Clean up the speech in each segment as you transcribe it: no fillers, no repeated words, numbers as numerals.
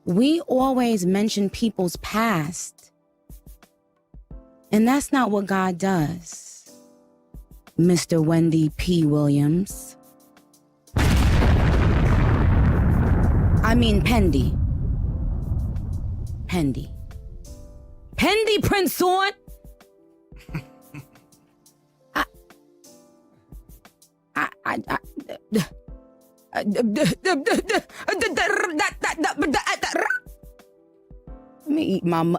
We always mention people's past. And that's not what God does, Mr. Wendy P. Williams. I mean Pendy. Pendy. Pendy Prince on. Let me eat my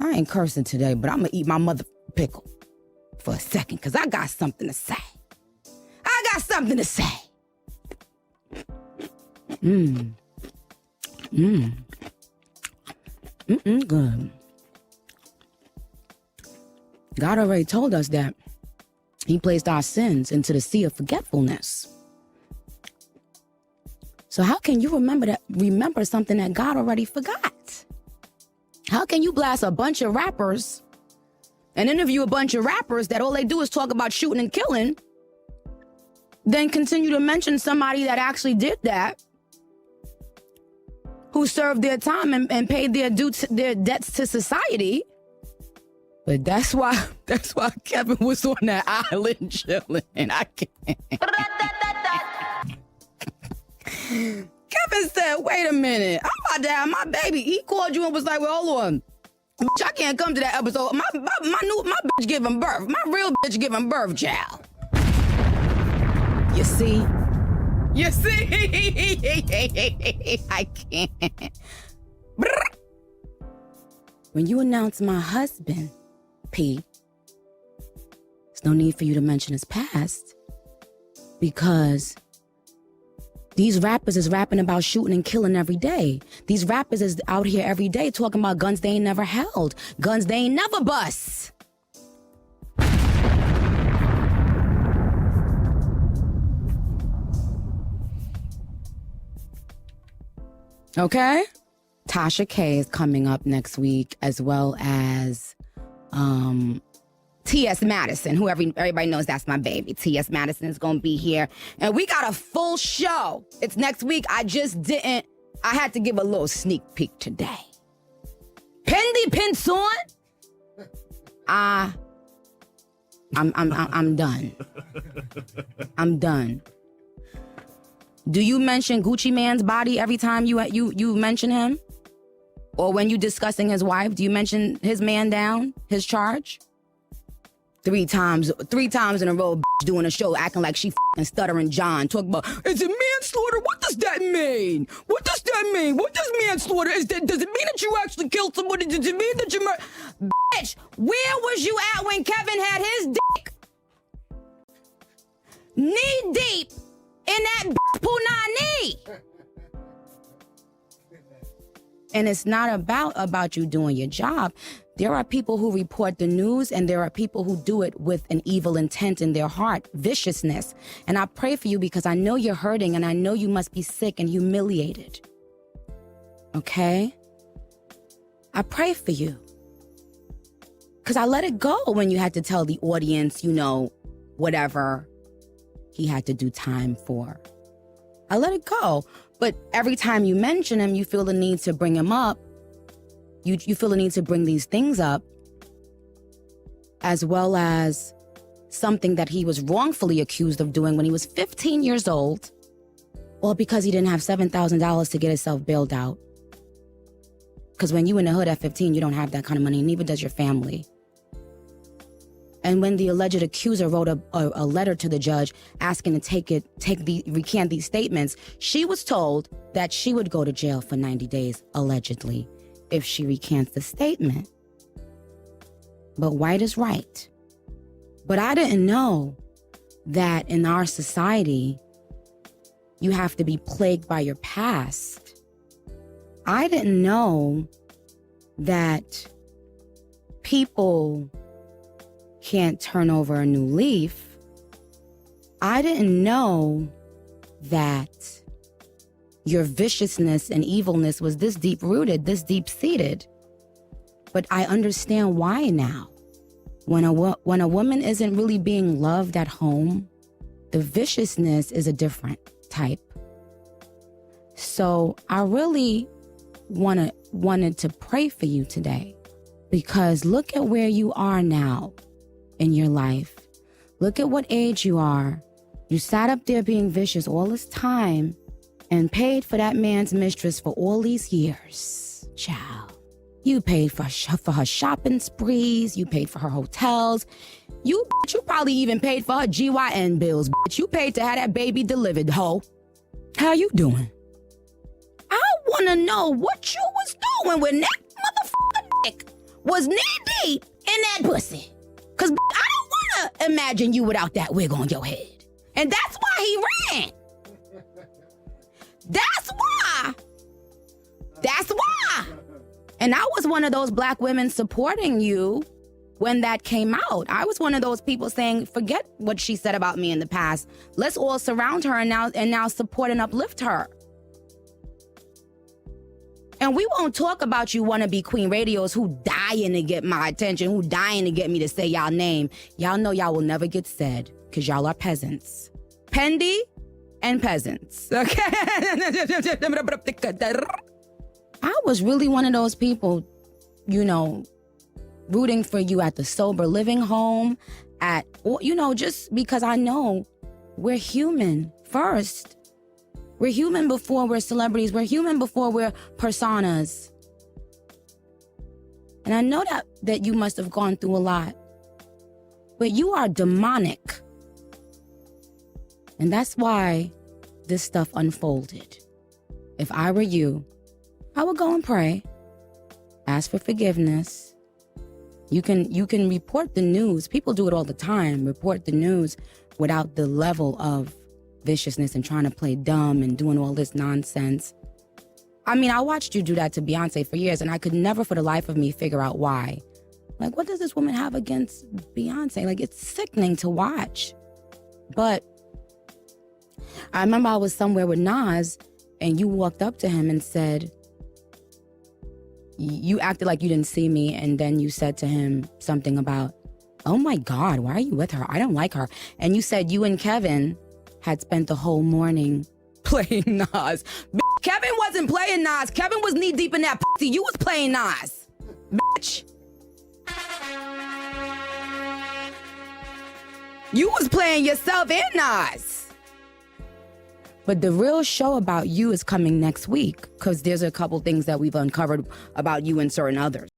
I ain't cursing today, but I'm gonna eat my mother pickle for a second, because I got something to say. I got something to say. Good. God already told us that he placed our sins into the sea of forgetfulness. So how can you remember something that God already forgot? How can you blast a bunch of rappers and interview a bunch of rappers that all they do is talk about shooting and killing, then continue to mention somebody that actually did that, who served their time and paid their debts to society? But that's why Kevin was on that island chilling, and I can't. Kevin said, wait a minute, I'm about to have my baby. He called you and was like, well, hold on. Bitch, I can't come to that episode. My bitch giving birth. My real bitch giving birth, child. You see? You see? I can't. When you announce my husband, P, there's no need for you to mention his past, because these rappers is rapping about shooting and killing every day. These rappers is out here every day talking about guns they ain't never held, guns they ain't never bust. Okay? Tasha K is coming up next week, as well as T.S. Madison, who everybody knows that's my baby. T.S. Madison is going to be here. And we got a full show. It's next week. I had to give a little sneak peek today. Pendy Pinson? I'm done. I'm done. Do you mention Gucci Man's body every time you mention him? Or when you discussing his wife, do you mention his man down, his charge? Three times in a row, doing a show, acting like she fucking stuttering John. Talk about, is it manslaughter? What does that mean? What does that mean? What does manslaughter? Does it mean that you actually killed somebody? Does it mean that you Bitch, where was you at when Kevin had his dick knee deep in that punani? And it's not about you doing your job. There are people who report the news, and there are people who do it with an evil intent in their heart, viciousness. And I pray for you, because I know you're hurting, and I know you must be sick and humiliated. Okay? I pray for you. Because I let it go when you had to tell the audience, whatever he had to do time for. I let it go. But every time you mention him, you feel the need to bring him up. You feel the need to bring these things up, as well as something that he was wrongfully accused of doing when he was 15 years old, all because he didn't have $7,000 to get himself bailed out. Because when you in the hood at 15, you don't have that kind of money, and neither does your family. And when the alleged accuser wrote a letter to the judge asking to recant these statements, she was told that she would go to jail for 90 days, allegedly, if she recants the statement. But white is right. But I didn't know that in our society, you have to be plagued by your past. I didn't know that people can't turn over a new leaf. I didn't know that your viciousness and evilness was this deep-rooted, this deep-seated. But I understand why now. When a woman isn't really being loved at home, the viciousness is a different type. So I really wanted to pray for you today, because look at where you are now in your life. Look at what age you are. You sat up there being vicious all this time and paid for that man's mistress for all these years. Child. You paid for her shopping sprees. You paid for her hotels. You probably even paid for her GYN bills, bitch. You paid to have that baby delivered, ho. How you doing? I want to know what you was doing when that motherfucker dick was knee-deep in that pussy. Because I don't want to imagine you without that wig on your head. And that's why he ran. That's why. That's why. And I was one of those black women supporting you when that came out. I was one of those people saying, forget what she said about me in the past. Let's all surround her and now support and uplift her. And we won't talk about you wannabe queen radios who dying to get my attention, who dying to get me to say y'all name. Y'all know y'all will never get said because y'all are peasants. Pendy and peasants, okay? I was really one of those people, you know, rooting for you at the sober living home, just because I know we're human first. We're human before we're celebrities. We're human before we're personas. And I know that you must have gone through a lot. But you are demonic. And that's why this stuff unfolded. If I were you, I would go and pray. Ask for forgiveness. You can report the news. People do it all the time. Report the news without the level of viciousness and trying to play dumb and doing all this nonsense. I mean, I watched you do that to Beyonce for years, and I could never for the life of me figure out why. Like, what does this woman have against Beyonce? Like, it's sickening to watch. But I remember I was somewhere with Nas, and you walked up to him and said, you acted like you didn't see me, and then you said to him something about, oh my God, why are you with her? I don't like her. And you said you and Kevin had spent the whole morning playing Nas. Kevin wasn't playing Nas. Kevin was knee deep in that pussy. You was playing Nas. Bitch. You was playing yourself and Nas. But the real show about you is coming next week, because there's a couple things that we've uncovered about you and certain others.